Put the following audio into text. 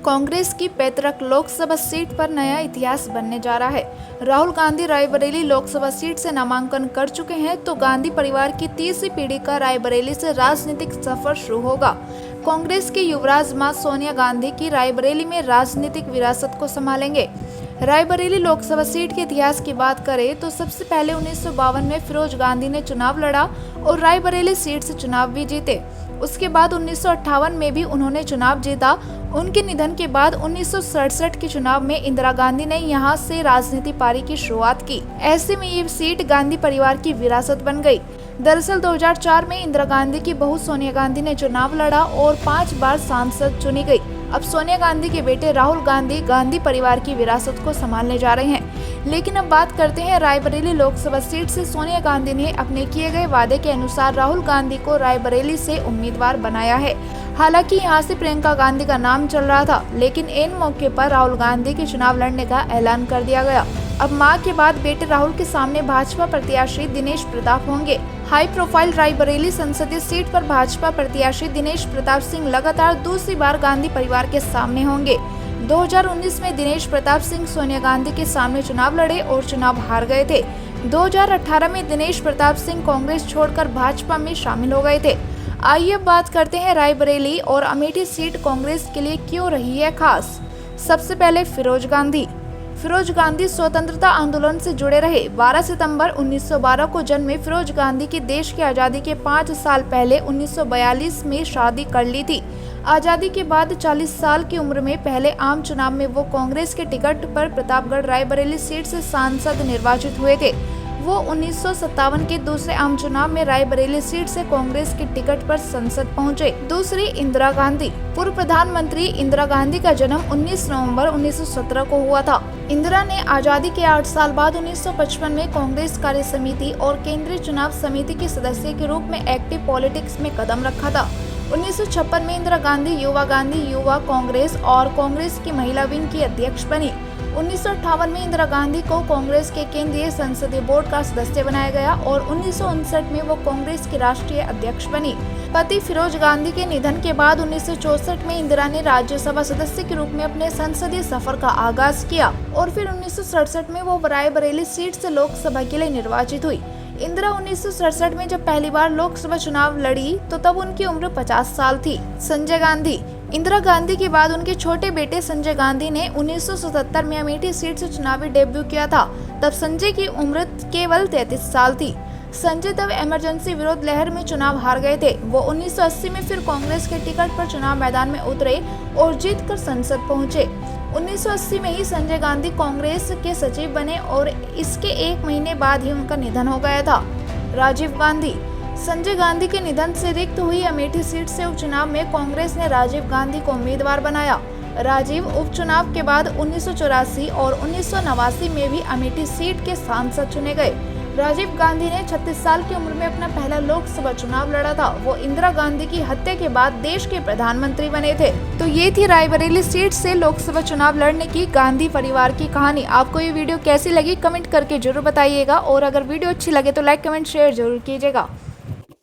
कांग्रेस की पैतृक लोकसभा सीट पर नया इतिहास बनने जा रहा है। राहुल गांधी रायबरेली लोकसभा सीट से नामांकन कर चुके हैं, तो गांधी परिवार की तीसरी पीढ़ी का रायबरेली से राजनीतिक सफर शुरू होगा। कांग्रेस की युवराज मां सोनिया गांधी की रायबरेली में राजनीतिक विरासत को संभालेंगे। रायबरेली लोकसभा सीट के इतिहास की बात करें तो सबसे पहले 1952 में फिरोज गांधी ने चुनाव लड़ा और रायबरेली सीट से चुनाव भी जीते। उसके बाद 1958 में भी उन्होंने चुनाव जीता। उनके निधन के बाद 1967 के चुनाव में इंदिरा गांधी ने यहां से राजनीति पारी की शुरुआत की। ऐसे में ये सीट गांधी परिवार की विरासत बन गई। दरअसल 2004 में इंदिरा गांधी की बहू सोनिया गांधी ने चुनाव लड़ा और 5 बार सांसद चुनी गई। अब सोनिया गांधी के बेटे राहुल गांधी गांधी परिवार की विरासत को संभालने जा रहे हैं। लेकिन अब बात करते हैं रायबरेली लोकसभा सीट से। सोनिया गांधी ने अपने किए गए वादे के अनुसार राहुल गांधी को रायबरेली से उम्मीदवार बनाया है। हालांकि यहां से प्रियंका गांधी का नाम चल रहा था, लेकिन इन मौके पर राहुल गांधी के चुनाव लड़ने का ऐलान कर दिया गया। अब मां के बाद बेटे राहुल के सामने भाजपा प्रत्याशी दिनेश प्रताप होंगे। हाई प्रोफाइल रायबरेली संसदीय सीट पर भाजपा प्रत्याशी दिनेश प्रताप सिंह लगातार दूसरी बार गांधी परिवार के सामने होंगे। 2019 में दिनेश प्रताप सिंह सोनिया गांधी के सामने चुनाव लड़े और चुनाव हार गए थे। 2018 में दिनेश प्रताप सिंह कांग्रेस छोड़कर भाजपा में शामिल हो गए थे। आइए अब बात करते हैं रायबरेली और अमेठी सीट कांग्रेस के लिए क्यों रही है खास। सबसे पहले फिरोज गांधी स्वतंत्रता आंदोलन से जुड़े रहे। 12 सितंबर 1912 को जन्मे फिरोज गांधी की देश की आज़ादी के 5 साल पहले 1942 में शादी कर ली थी। आज़ादी के बाद 40 साल की उम्र में पहले आम चुनाव में वो कांग्रेस के टिकट पर प्रतापगढ़ रायबरेली सीट से सांसद निर्वाचित हुए थे। वो 1957 के दूसरे आम चुनाव में रायबरेली सीट से कांग्रेस के टिकट पर संसद पहुंचे। दूसरी, इंदिरा गांधी। पूर्व प्रधानमंत्री इंदिरा गांधी का जन्म 19 नवंबर 1917 को हुआ था। इंदिरा ने आजादी के 8 साल बाद 1955 में कांग्रेस कार्य समिति और केंद्रीय चुनाव समिति के सदस्य के रूप में एक्टिव पॉलिटिक्स में कदम रखा था। 1956 में इंदिरा गांधी युवा कांग्रेस और कांग्रेस की महिला विंग की अध्यक्ष बनी। 1958 में इंदिरा गांधी को कांग्रेस के केंद्रीय संसदीय बोर्ड का सदस्य बनाया गया और 1959 में वो कांग्रेस की राष्ट्रीय अध्यक्ष बनी। पति फिरोज गांधी के निधन के बाद 1964 में इंदिरा ने राज्यसभा सदस्य के रूप में अपने संसदीय सफर का आगाज किया और फिर 1967 में वो रायबरेली सीट से लोकसभा के लिए निर्वाचित हुई। इंदिरा 1967 में जब पहली बार लोकसभा चुनाव लड़ी तो तब उनकी उम्र 50 साल थी। संजय गांधी। इंदिरा गांधी के बाद उनके छोटे बेटे संजय गांधी ने 1977 में अमेठी सीट से चुनावी डेब्यू किया था। तब संजय की उम्र केवल 33 साल थी। संजय तब इमरजेंसी विरोध लहर में चुनाव हार गए थे। वो 1980 में फिर कांग्रेस के टिकट पर चुनाव मैदान में उतरे और जीतकर संसद पहुंचे। 1980 में ही संजय गांधी कांग्रेस के सचिव बने और इसके 1 महीने बाद ही उनका निधन हो गया था। राजीव गांधी। संजय गांधी के निधन से रिक्त हुई अमेठी सीट से उपचुनाव में कांग्रेस ने राजीव गांधी को उम्मीदवार बनाया। राजीव उपचुनाव के बाद 1984 और 1989 में भी अमेठी सीट के सांसद चुने गए। राजीव गांधी ने 36 साल की उम्र में अपना पहला लोकसभा चुनाव लड़ा था। वो इंदिरा गांधी की हत्या के बाद देश के प्रधानमंत्री बने थे। तो ये थी रायबरेली सीट से लोकसभा चुनाव लड़ने की गांधी परिवार की कहानी। आपको ये वीडियो कैसी लगी कमेंट करके जरूर बताइएगा और अगर वीडियो अच्छी लगे तो लाइक कमेंट शेयर जरूर कीजिएगा।